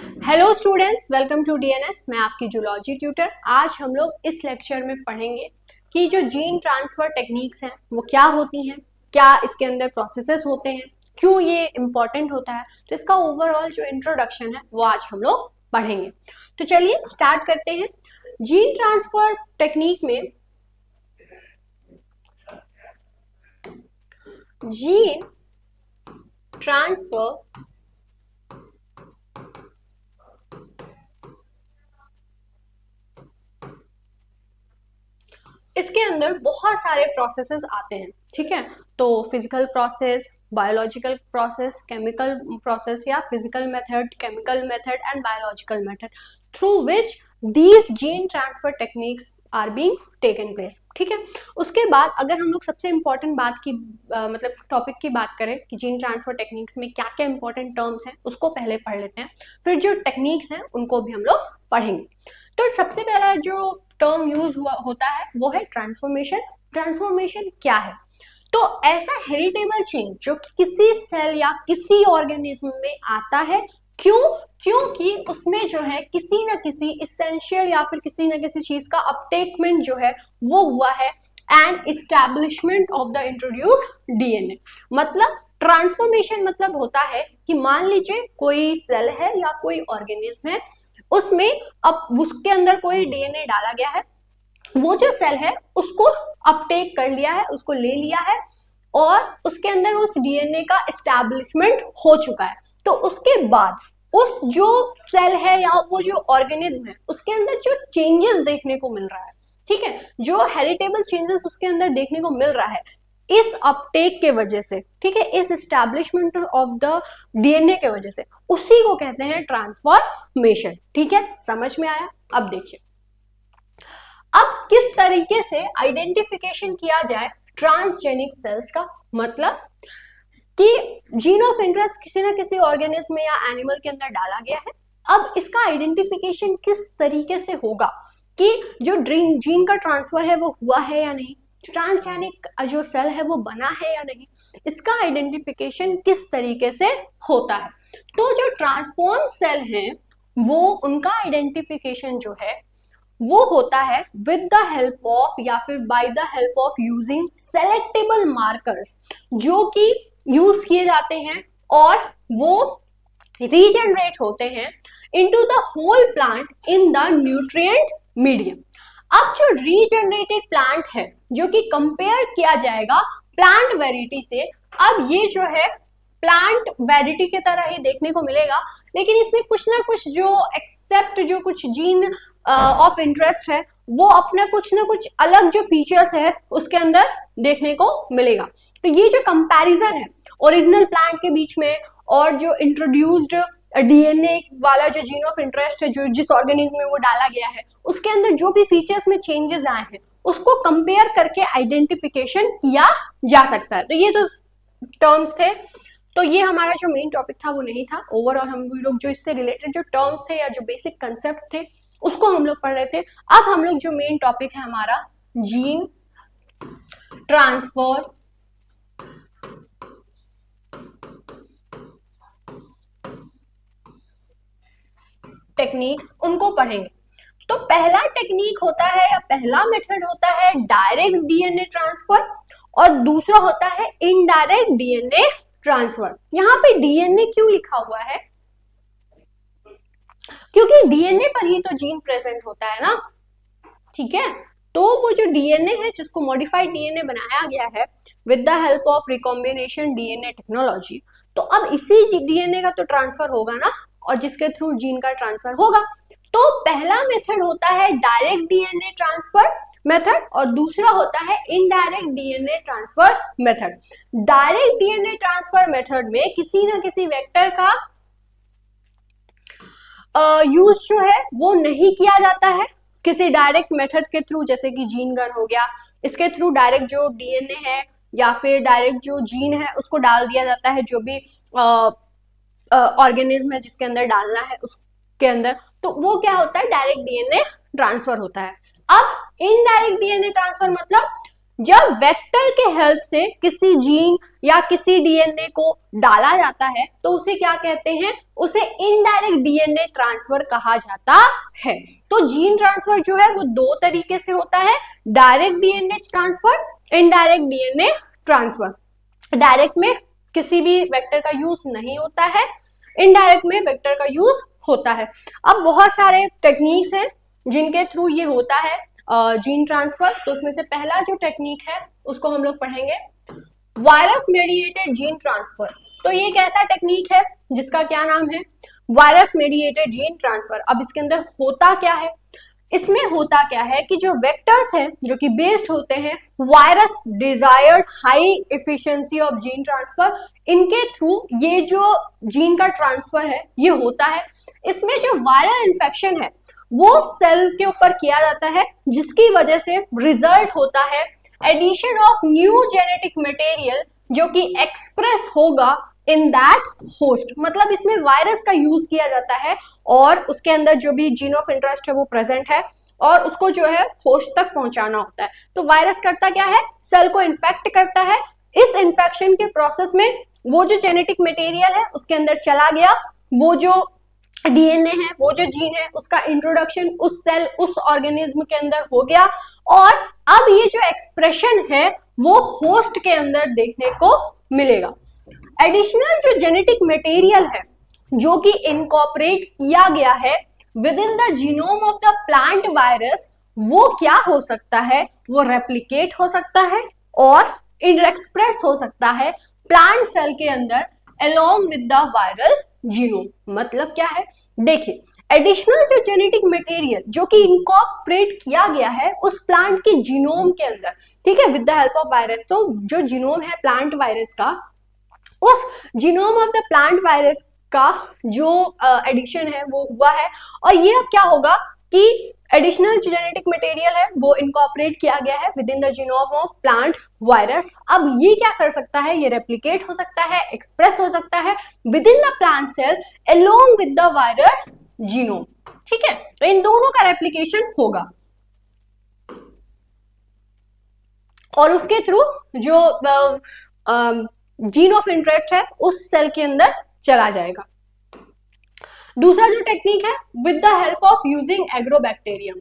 Hello students, welcome to DNS. मैं आपकी zoology tutor. आज हम लोग इस लेक्चर में पढ़ेंगे कि जो जीन ट्रांसफर टेक्निक्स हैं वो क्या होती हैं, क्या इसके अंदर प्रोसेसेस होते हैं, क्यों ये इम्पोर्टेंट होता है। तो इसका ओवरऑल जो इंट्रोडक्शन है वो आज हम लोग पढ़ेंगे। तो चलिए स्टार्ट करते हैं। जीन ट्रांसफर टेक्निक में जीन ट्रांसफर इसके अंदर बहुत सारे प्रोसेसेस आते हैं, ठीक है। तो physical process, biological process, chemical process या physical method, chemical method and biological method through which these gene transfer techniques are being taken place, ठीक है। उसके बाद अगर हम लोग सबसे इंपॉर्टेंट बात की मतलब टॉपिक की बात करें कि जीन ट्रांसफर टेक्निक्स में क्या क्या इंपॉर्टेंट टर्म्स हैं उसको पहले पढ़ लेते हैं, फिर जो टेक्निक्स हैं उनको भी हम लोग पढ़ेंगे। तो सबसे पहला जो टर्म यूज होता है वो है ट्रांसफॉर्मेशन। ट्रांसफॉर्मेशन क्या है? तो ऐसा हेरिटेबल चेंज जो कि किसी सेल या किसी ऑर्गेनिज्म में आता है। क्यों? क्योंकि उसमें जो है किसी ना किसी इसेंशियल या फिर किसी ना किसी चीज का अपटेकमेंट जो है वो हुआ है and establishment of the introduced DNA. मतलब ट्रांसफॉर्मेशन मतलब होता है कि मान लीजिए कोई सेल है या कोई ऑर्गेनिज्म है, उसमें अब उसके अंदर कोई डीएनए डाला गया है, वो जो सेल है उसको अपटेक कर लिया है, उसको ले लिया है और उसके अंदर उस डीएनए का एस्टैब्लिशमेंट हो चुका है। तो उसके बाद उस जो सेल है या वो जो ऑर्गेनिज्म है उसके अंदर जो चेंजेस देखने को मिल रहा है, ठीक है, जो हेरिटेबल चेंजेस उसके अंदर देखने को मिल रहा है इस अपटेक के वजह से, ठीक है, इस एस्टैब्लिशमेंट ऑफ द डीएनए के वजह से, उसी को कहते हैं ट्रांसफॉर्मेशन। ठीक है, समझ में आया? अब देखिए, अब किस तरीके से आइडेंटिफिकेशन किया जाए ट्रांसजेनिक सेल्स का। मतलब कि जीन ऑफ इंटरेस्ट किसी ना किसी ऑर्गेनिज्म में या एनिमल के अंदर डाला गया है, अब इसका आइडेंटिफिकेशन किस तरीके से होगा कि जो जीन का ट्रांसफर है वो हुआ है या नहीं, ट्रांसजेनिक जो सेल है वो बना है या नहीं, इसका आइडेंटिफिकेशन किस तरीके से होता है। तो जो ट्रांसफॉर्म सेल हैं वो उनका आइडेंटिफिकेशन जो है वो होता है विद द हेल्प ऑफ या फिर by the help of using selectable markers, जो कि यूज किए जाते हैं और वो रीजनरेट होते हैं into the whole plant in the nutrient medium. अब जो रीजनरेटेड प्लांट है जो कि कंपेयर किया जाएगा प्लांट वेरिटी से, अब ये जो है प्लांट वेरिटी की तरह ही देखने को मिलेगा, लेकिन इसमें कुछ ना कुछ जो एक्सेप्ट जो कुछ जीन ऑफ इंटरेस्ट है वो अपना कुछ ना कुछ अलग जो फीचर्स है उसके अंदर देखने को मिलेगा। तो ये जो कंपैरिजन है ओरिजिनल प्लांट के बीच में और जो इंट्रोड्यूस्ड डीएनए वाला जो जीन ऑफ इंटरेस्ट है जो जिस ऑर्गेनिज्म में वो डाला गया है उसके अंदर जो भी फीचर्स में चेंजेस आए हैं उसको कंपेयर करके आइडेंटिफिकेशन किया जा सकता है। तो ये तो टर्म्स थे। तो ये हमारा जो मेन टॉपिक था वो नहीं था। ओवरऑल हम लोग जो इससे रिलेटेड जो टर्म्स थे या जो बेसिक कंसेप्ट थे उसको हम लोग पढ़ रहे थे। अब हम लोग जो मेन टॉपिक है हमारा जीन ट्रांसफर टेक्निक्स उनको पढ़ेंगे। तो पहला टेक्निक होता है या पहला मेथड होता है डायरेक्ट डीएनए ट्रांसफर और दूसरा होता है इनडायरेक्ट डीएनए ट्रांसफर। यहाँ पे डीएनए क्यों लिखा हुआ है? क्योंकि डीएनए पर ही तो जीन प्रेजेंट होता है ना, ठीक है। तो वो जो डीएनए है जिसको मॉडिफाइड डीएनए बनाया गया है with the help of recombination DNA technology, तो अब इसी डीएनए का तो ट्रांसफर होगा ना और जिसके थ्रू जीन का ट्रांसफर होगा। तो पहला मेथड होता है डायरेक्ट डीएनए ट्रांसफर मेथड और दूसरा होता है indirect DNA transfer method. Direct DNA transfer method में किसी ना किसी वेक्टर का यूज जो है वो नहीं किया जाता है किसी डायरेक्ट मेथड के थ्रू, जैसे कि जीन गन हो गया, इसके थ्रू डायरेक्ट जो डीएनए है या फिर डायरेक्ट जो जीन है उसको डाल दिया जाता है जो भी ऑर्गेनिज्म है जिसके अंदर डालना है उसके अंदर। तो वो क्या होता है? डायरेक्ट डीएनए ट्रांसफर होता है। अब इनडायरेक्ट डीएनए ट्रांसफर मतलब जब वेक्टर के हेल्प से किसी जीन या किसी डीएनए को डाला जाता है तो उसे क्या कहते हैं, उसे इनडायरेक्ट डीएनए ट्रांसफर कहा जाता है। तो जीन ट्रांसफर जो है वो दो तरीके से होता है, direct DNA transfer, indirect DNA transfer. Direct में किसी भी वेक्टर का यूज नहीं होता है, इनडायरेक्ट में वेक्टर का यूज होता है। अब बहुत सारे टेक्निक्स हैं जिनके थ्रू ये होता है जीन ट्रांसफर। तो उसमें से पहला जो टेक्निक है उसको हम लोग पढ़ेंगे, वायरस मेडिएटेड जीन ट्रांसफर। तो ये एक ऐसा टेक्निक है जिसका क्या नाम है, वायरस मेडिएटेड जीन ट्रांसफर। अब इसके अंदर होता क्या है, इसमें होता क्या है कि जो वेक्टर्स हैं जो कि बेस्ड होते हैं virus desired high efficiency of gene transfer, इनके थ्रू ये जो जीन का ट्रांसफर है ये होता है। इसमें जो वायरल इन्फेक्शन है वो सेल के ऊपर किया जाता है, जिसकी वजह से रिजल्ट होता है addition of new genetic material जो कि एक्सप्रेस होगा इन दैट होस्ट। मतलब इसमें वायरस का यूज किया जाता है और उसके अंदर जो भी जीन ऑफ इंटरेस्ट है वो प्रेजेंट है और उसको जो है होस्ट तक पहुंचाना होता है। तो वायरस करता क्या है, सेल को इन्फेक्ट करता है। इस इन्फेक्शन के प्रोसेस में वो जो जेनेटिक मटेरियल है उसके अंदर चला गया, वो जो डीएनए है, वो जो जीन है, उसका इंट्रोडक्शन उस सेल उस ऑर्गेनिज्म के अंदर हो गया और अब ये जो एक्सप्रेशन है वो होस्ट के अंदर देखने को मिलेगा। एडिशनल जो जेनेटिक मटेरियल है जो कि इनकॉर्पोरेट किया गया है within the genome of the plant virus, वो क्या हो सकता है, वो रेप्लिकेट हो सकता है और एक्सप्रेस हो सकता है प्लांट सेल के अंदर along with the viral genome। मतलब क्या है, देखिए एडिशनल जो जेनेटिक मटेरियल जो कि इनकॉर्पोरेट किया गया है उस प्लांट के जीनोम के अंदर, ठीक है, with the help of virus. तो जो जीनोम है प्लांट वायरस का, उस genome of the plant virus का जो एडिशन है वो हुआ है और ये अब क्या होगा कि एडिशनल जो जेनेटिक मटेरियल है वो इनकॉर्पोरेट किया गया है within the genome of plant virus. अब ये क्या कर सकता है, ये रेप्लिकेट हो सकता है, एक्सप्रेस हो सकता है within the plant cell along with the viral genome. ठीक है, तो इन दोनों का रेप्लिकेशन होगा और उसके थ्रू जो जीन ऑफ इंटरेस्ट है उस सेल के अंदर चला जाएगा। दूसरा जो टेक्निक है with the help of using agrobacterium.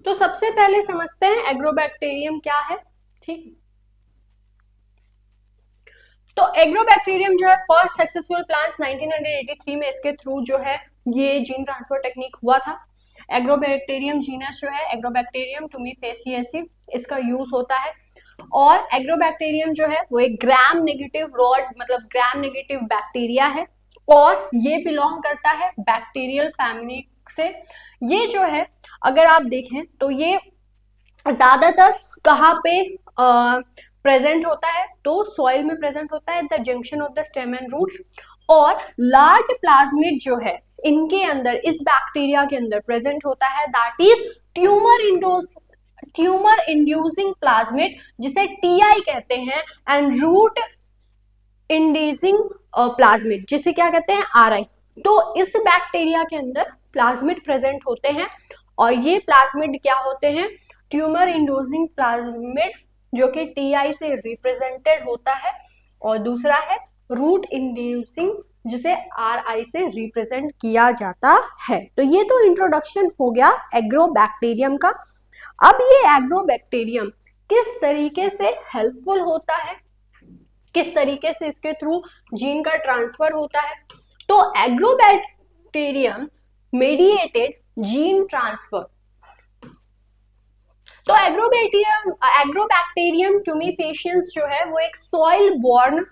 तो सबसे पहले समझते हैं एग्रोबैक्टीरियम क्या है। ठीक, तो एग्रोबैक्टीरियम जो है फर्स्ट सक्सेसफुल प्लांट्स 1983 में इसके थ्रू जो है ये जीन ट्रांसफर टेक्निक हुआ था। एग्रोबैक्टीरियम जीनस जो है एग्रोबैक्टीरियम टुमिफेसिएसी, इसका यूज होता है और एग्रोबैक्टीरियम जो है वो एक ग्राम नेगेटिव रॉड मतलब ग्राम नेगेटिव बैक्टीरिया है और ये बिलोंग करता है बैक्टीरियल फैमिली से। ये जो है अगर आप देखें तो ये ज्यादातर कहाँ पे प्रेजेंट होता है, तो सॉइल में प्रेजेंट होता है the junction of the stem and roots. और लार्ज प्लाज्मिड जो है इनके अंदर इस बैक्टीरिया के अंदर प्रेजेंट होता है, that is tumour inducing plasmid जिसे टीआई कहते हैं एंड रूट इंड्यूसिंग प्लाज्मिड जिसे क्या कहते हैं आरआई। तो इस बैक्टीरिया के अंदर प्लाज्मिड प्रेजेंट होते हैं और ये प्लाज्मिड क्या होते हैं, ट्यूमर इंड्यूसिंग प्लाज्मिड जो कि टीआई से रिप्रेजेंटेड होता है और दूसरा है रूट इंड्यूसिंग जिसे आरआई से रिप्रेजेंट किया जाता है। तो ये तो इंट्रोडक्शन हो गया एग्रोबैक्टीरियम का। अब ये एग्रोबैक्टीरियम किस तरीके से हेल्पफुल होता है, किस तरीके से इसके थ्रू जीन का ट्रांसफर होता है। तो एग्रोबैक्टीरियम मेडिएटेड जीन ट्रांसफर। तो एग्रोबैक्टीरियम टुमिफेसिएंस जो है वो एक सॉइल बॉर्न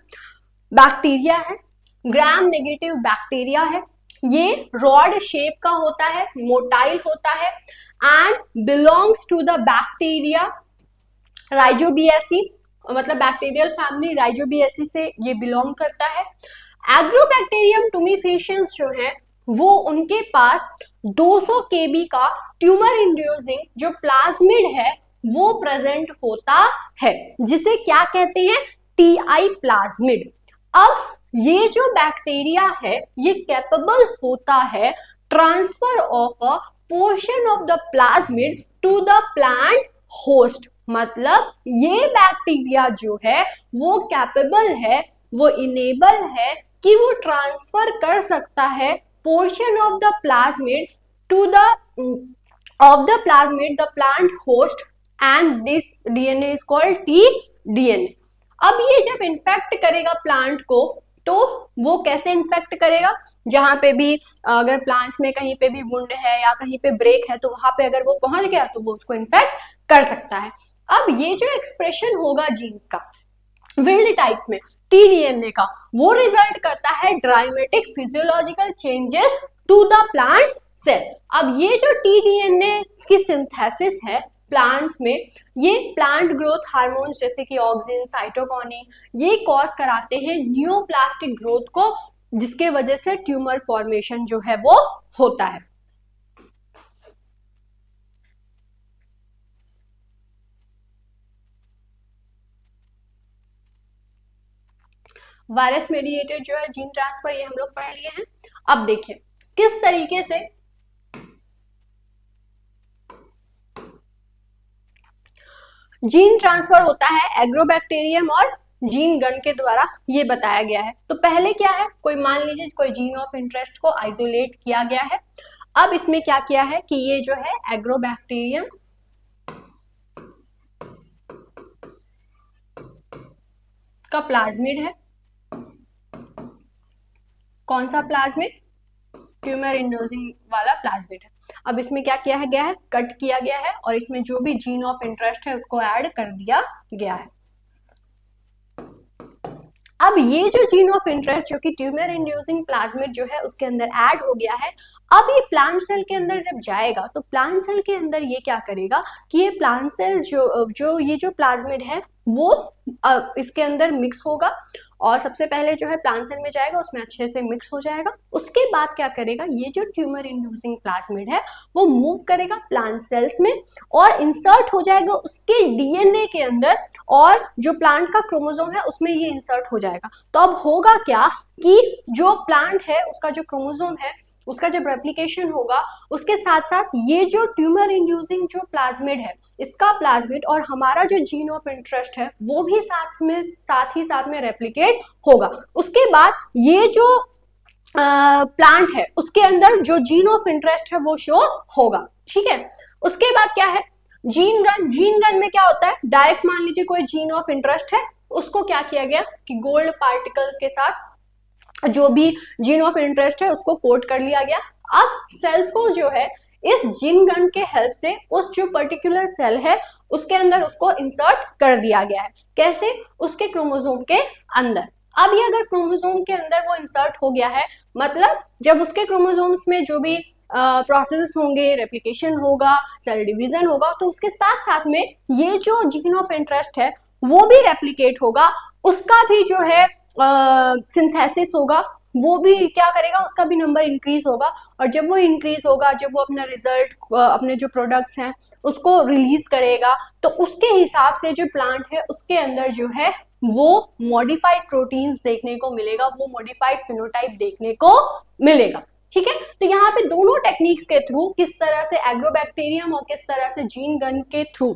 बैक्टीरिया है, ग्राम नेगेटिव बैक्टीरिया है। ये रॉड शेप का होता है, मोटाइल होता है and belongs to the bacteria Rhizobiaceae, मतलब बैक्टीरियल फैमिली राइजोबिएसी से ये बिलोंग करता है। एग्रोबैक्टीरियम टुमिफेसिएंस जो है वो उनके पास 200 kb का ट्यूमर इंड्यूसिंग जो प्लाज्मिड है वो प्रेजेंट होता है, जिसे क्या कहते हैं, टीआई प्लाज्मिड। अब ये जो बैक्टीरिया है ये कैपेबल होता है transfer of a portion of the plasmid to the plant host. मतलब ये बैक्टीरिया जो है वो कैपेबल है, वो इनेबल है कि वो ट्रांसफर कर सकता है portion of the plasmid to the plant host and this DNA is called T DNA. अब ये जब इन्फेक्ट करेगा प्लांट को तो वो कैसे इन्फेक्ट करेगा, जहां पे भी अगर प्लांट्स में कहीं पे भी वुंड है या कहीं पे ब्रेक है तो वहां पे अगर वो पहुंच गया तो वो उसको इन्फेक्ट कर सकता है। अब ये जो एक्सप्रेशन होगा जीन्स का विल्ड टाइप में टी-डीएनए का, वो रिजल्ट करता है dramatic physiological changes to the plant cell. अब ये जो टी-डीएनए की सिंथेसिस है प्लांट में, ये प्लांट ग्रोथ हार्मोन्स जैसे कि ऑक्सिन, साइटोकिनिन, ये कॉज कराते हैं न्यूप्लास्टिक ग्रोथ को, जिसके वजह से ट्यूमर फॉर्मेशन जो है वो होता है। वायरस मेडिएटेड जो है जीन ट्रांसफर, ये हम लोग पढ़ लिए हैं। अब देखिए किस तरीके से जीन ट्रांसफर होता है एग्रोबैक्टीरियम और जीन गन के द्वारा, ये बताया गया है। तो पहले क्या है, कोई मान लीजिए कोई जीन ऑफ इंटरेस्ट को आइसोलेट किया गया है। अब इसमें क्या किया है कि ये जो है एग्रोबैक्टीरियम का प्लाज्मिड है। कौन सा प्लाज्मिड, ट्यूमर इंड्यूसिंग वाला प्लाज्मिड है। अब इसमें क्या किया है गया है, कट किया गया है और इसमें जो भी जीन ऑफ इंटरेस्ट है उसको ऐड कर दिया गया है। अब ये जो जीन ऑफ इंटरेस्ट जो कि ट्यूमर इंड्यूसिंग प्लाज्मिड जो है उसके अंदर ऐड हो गया है, अब ये प्लांट सेल के अंदर जब जाएगा तो प्लांट सेल के अंदर ये क्या करेगा कि ये प्लांट सेल ये जो प्लाज्मिड है वो इसके अंदर मिक्स होगा और सबसे पहले जो है प्लांट सेल में जाएगा, उसमें अच्छे से मिक्स हो जाएगा। उसके बाद क्या करेगा, ये जो ट्यूमर इंड्यूसिंग प्लाज्मिड है वो मूव करेगा प्लांट सेल्स में और इंसर्ट हो जाएगा उसके डीएनए के अंदर, और जो प्लांट का क्रोमोसोम है उसमें ये इंसर्ट हो जाएगा। तो अब होगा क्या कि जो प्लांट है उसका जो क्रोमोसोम है उसका जब रेप्लिकेशन होगा उसके साथ साथ ये जो ट्यूमर इंड्यूसिंग जो प्लाज्मिड है इसका प्लाज्मिड और हमारा जो जीन ऑफ इंटरेस्ट है वो भी साथ ही साथ में रेप्लिकेट होगा। उसके बाद ये जो प्लांट है उसके अंदर जो जीन ऑफ इंटरेस्ट है वो शो होगा। ठीक है, उसके बाद क्या है, जीन गन में क्या होता है, डायरेक्ट मान लीजिए कोई जीन ऑफ इंटरेस्ट है, उसको क्या किया गया कि गोल्ड पार्टिकल्स के साथ जो भी जीन ऑफ इंटरेस्ट है उसको कोट कर लिया गया। अब सेल्स को जो है इस जीन गन के हेल्प से उस जो पर्टिकुलर सेल है उसके अंदर उसको इंसर्ट कर दिया गया है। कैसे, उसके क्रोमोसोम के अंदर। अब ये अगर क्रोमोसोम के अंदर वो इंसर्ट हो गया है, मतलब जब उसके क्रोमोसोम्स में जो भी प्रोसेस होंगे, रेप्लिकेशन होगा, सेल डिवीजन होगा, तो उसके साथ साथ में ये जो जीन ऑफ इंटरेस्ट है वो भी रेप्लिकेट होगा, उसका भी जो है सिंथेसिस होगा, वो भी क्या करेगा, उसका भी नंबर इंक्रीज होगा। और जब वो इंक्रीज होगा, जब वो अपना रिजल्ट, अपने जो प्रोडक्ट्स हैं उसको रिलीज करेगा, तो उसके हिसाब से जो प्लांट है उसके अंदर जो है वो मॉडिफाइड प्रोटीन्स देखने को मिलेगा, वो मॉडिफाइड फिनोटाइप देखने को मिलेगा। ठीक है, तो यहाँ पे दोनों टेक्निक्स के थ्रू, किस तरह से एग्रोबैक्टीरियम और किस तरह से जीन गन के थ्रू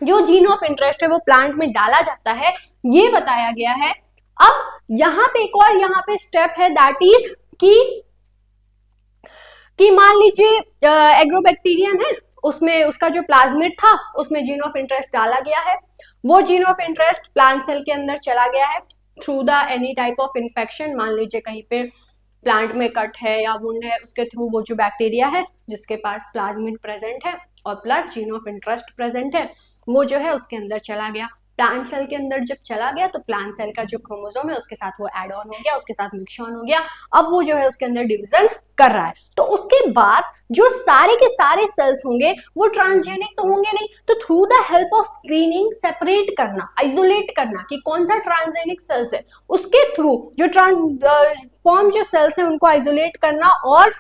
जो जीन ऑफ इंटरेस्ट है वो प्लांट में डाला जाता है, ये बताया गया है। अब यहां पे एक और यहाँ पे स्टेप है, दैट इज कि मान लीजिए एग्रोबैक्टीरियम है, उसमें उसका जो प्लाज्मिड था उसमें जीन ऑफ इंटरेस्ट डाला गया है, वो gene of interest plant cell के अंदर चला गया है through the any type of infection. मान लीजिए कहीं पे प्लांट में कट है या वुंड है, उसके थ्रू वो जो बैक्टीरिया है जिसके पास प्लाज्मिड प्रेजेंट है और plus gene of interest present है, वो जो है उसके अंदर चला गया। प्लांट सेल के अंदर जब चला गया तो प्लांट सेल का जो क्रोमोसोम है उसके साथ वो एड ऑन हो गया, उसके साथ मिक्स ऑन हो गया, अब वो जो है उसके अंदर डिवीजन कर रहा है। तो उसके बाद जो सारे के सारे सेल्स होंगे वो ट्रांसजेनिक तो होंगे नहीं, तो through the help of screening separate करना, आइसोलेट करना कि कौन सा ट्रांसजेनिक सेल्स है, उसके थ्रू जो ट्रांसफॉर्म जो सेल्स है उनको आइसोलेट करना और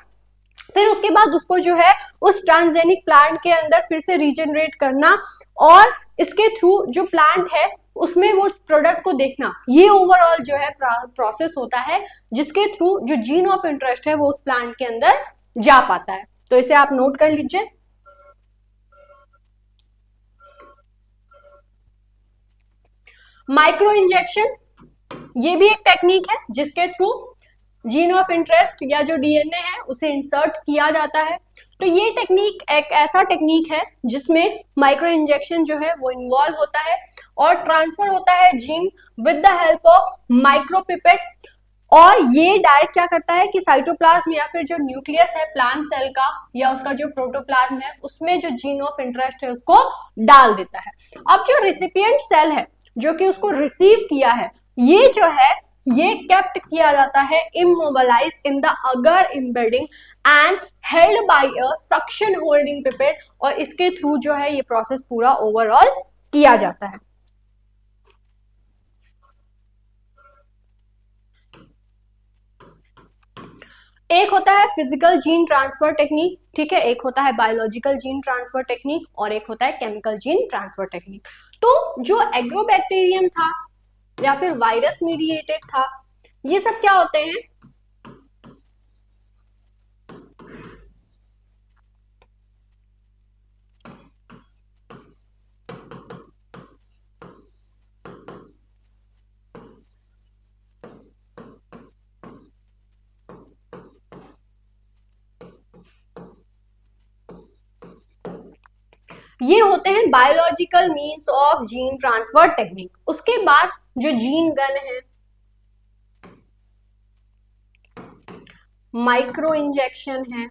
फिर उसके बाद उसको जो है उस ट्रांसजेनिक प्लांट के अंदर फिर से रीजनरेट करना और इसके थ्रू जो प्लांट है उसमें वो प्रोडक्ट को देखना, ये ओवरऑल जो है प्रोसेस होता है जिसके थ्रू जो जीन ऑफ इंटरेस्ट है वो उस प्लांट के अंदर जा पाता है। तो इसे आप नोट कर लीजिए। माइक्रो इंजेक्शन, ये भी एक टेक्निक है जिसके थ्रू जीन ऑफ इंटरेस्ट या जो डीएनए है उसे इंसर्ट किया जाता है। तो ये टेक्निक एक ऐसा टेक्निक है जिसमें माइक्रो इंजेक्शन जो है वो इन्वॉल्व होता है और ट्रांसफर होता है gene with the help of micropipette. और ये डायरेक्ट क्या करता है कि साइटोप्लाज्म या फिर जो न्यूक्लियस है प्लांट सेल का या उसका जो प्रोटोप्लाज्म है उसमें जो जीन ऑफ इंटरेस्ट है उसको डाल देता है। अब जो रिसिपिएंट सेल है जो कि उसको रिसीव किया है, ये जो है ये केप्ट किया जाता है इमोबिलाइज इन द अगर embedding and held by a suction holding pipette, और इसके थ्रू जो है ये प्रोसेस पूरा ओवरऑल किया जाता है। एक होता है फिजिकल जीन ट्रांसफर टेक्निक, ठीक है, एक होता है बायोलॉजिकल जीन ट्रांसफर टेक्निक और एक होता है केमिकल जीन ट्रांसफर टेक्निक। तो जो एग्रोबैक्टीरियम था या फिर वायरस मीडिएटेड था, ये सब क्या होते हैं, ये होते हैं biological means of gene transfer technique. उसके बाद जो जीन गन है, माइक्रो इंजेक्शन है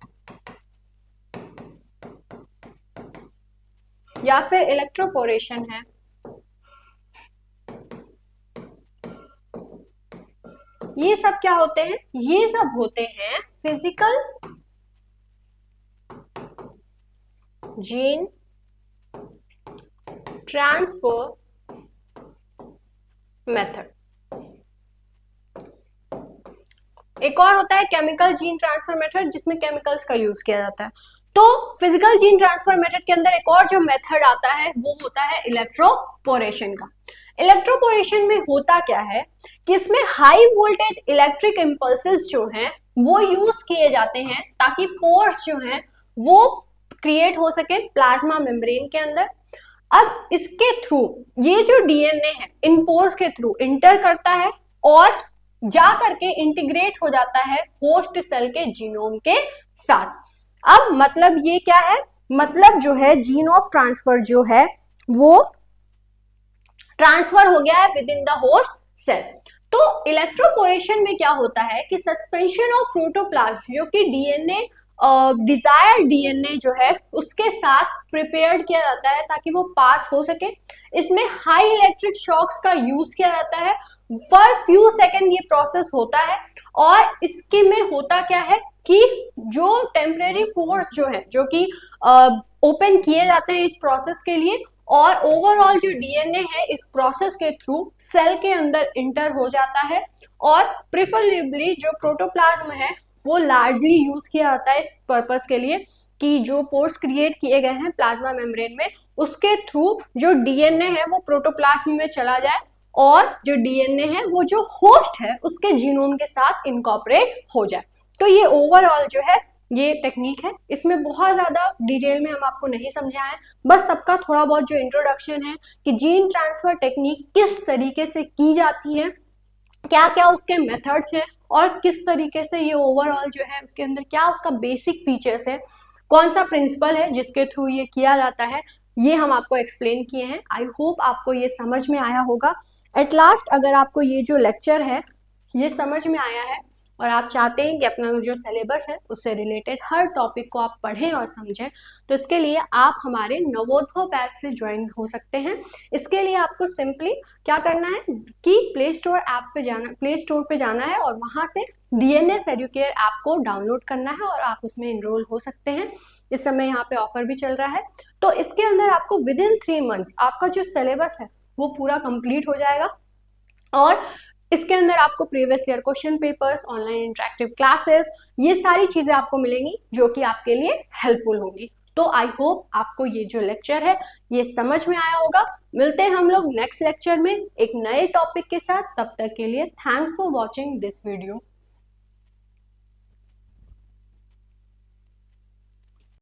या फिर इलेक्ट्रोपोरेशन है, ये सब क्या होते हैं, ये सब होते हैं फिजिकल जीन ट्रांसफर मेथड। एक और होता है केमिकल जीन ट्रांसफर मेथड जिसमें केमिकल्स का यूज किया जाता है। तो फिजिकल जीन ट्रांसफर मेथड के अंदर एक और जो मेथड आता है वो होता है इलेक्ट्रोपोरेशन का। इलेक्ट्रोपोरेशन में होता क्या है कि इसमें हाई वोल्टेज इलेक्ट्रिक इंपल्सेस जो हैं वो यूज किए जाते हैं ताकि पोर्स जो हैं वो क्रिएट हो सके प्लाज्मा मेम्ब्रेन के अंदर। अब इसके थ्रू ये जो डीएनए है इन पोर्स के थ्रू इंटर करता है और जा करके इंटीग्रेट हो जाता है होस्ट सेल के जीनोम के साथ। अब मतलब ये क्या है, मतलब जो है जीन ऑफ ट्रांसफर जो है वो ट्रांसफर हो गया है within the host cell. तो इलेक्ट्रोपोरेशन में क्या होता है कि सस्पेंशन ऑफ प्रोटोप्लाज्म जो कि डीएनए डिजायर्ड डीएनए जो है उसके साथ प्रिपेयर्ड किया जाता है ताकि वो पास हो सके। इसमें हाई इलेक्ट्रिक शॉक्स का यूज किया जाता है, फॉर फ्यू सेकेंड ये प्रोसेस होता है। और इसके में होता क्या है कि जो टेम्परेरी पोर्स जो है जो कि ओपन किए जाते हैं इस प्रोसेस के लिए, और ओवरऑल जो डीएनए है इस प्रोसेस के थ्रू सेल के अंदर इंटर हो जाता है। और प्रेफरेबली जो प्रोटोप्लाज्म है वो लार्जली यूज किया जाता है इस पर्पस के लिए कि जो पोर्स क्रिएट किए गए हैं प्लाज्मा मेम्ब्रेन में उसके थ्रू जो डीएनए है वो प्रोटोप्लाज्म में चला जाए और जो डीएनए है वो जो होस्ट है उसके जीनोम के साथ इनकॉर्पोरेट हो जाए। तो ये ओवरऑल जो है ये टेक्निक है, इसमें बहुत ज्यादा डिटेल में हम आपको नहीं समझाएं, बस सबका थोड़ा बहुत जो इंट्रोडक्शन है कि जीन ट्रांसफर टेक्निक किस तरीके से की जाती है, क्या क्या उसके मेथड्स हैं और किस तरीके से ये ओवरऑल जो है उसके अंदर क्या उसका बेसिक फीचर्स है, कौन सा प्रिंसिपल है जिसके थ्रू ये किया जाता है, ये हम आपको एक्सप्लेन किए हैं। आई होप आपको ये समझ में आया होगा। एट लास्ट अगर आपको ये जो लेक्चर है ये समझ में आया है और आप चाहते हैं कि अपना जो सिलेबस है उससे रिलेटेड हर टॉपिक को आप पढ़ें और समझें, तो इसके लिए आप हमारे नवोत्थव बैच से ज्वाइन हो सकते हैं। इसके लिए आपको सिंपली क्या करना है कि प्ले स्टोर पे जाना है और वहां से डीएनएस एडुकेयर ऐप को डाउनलोड करना है और आप उसमें इनरोल हो सकते हैं। इस समय यहाँ पे ऑफर भी चल रहा है। तो इसके अंदर आपको विद इन 3 मंथ्स आपका जो सिलेबस है वो पूरा कंप्लीट हो जाएगा और इसके अंदर आपको previous year question papers, online interactive classes, ये सारी चीजें आपको मिलेंगी जो कि आपके लिए हेल्पफुल होंगी। तो आई होप आपको ये जो लेक्चर है ये समझ में आया होगा। मिलते हैं हम लोग नेक्स्ट लेक्चर में एक नए टॉपिक के साथ। तब तक के लिए thanks for watching this video.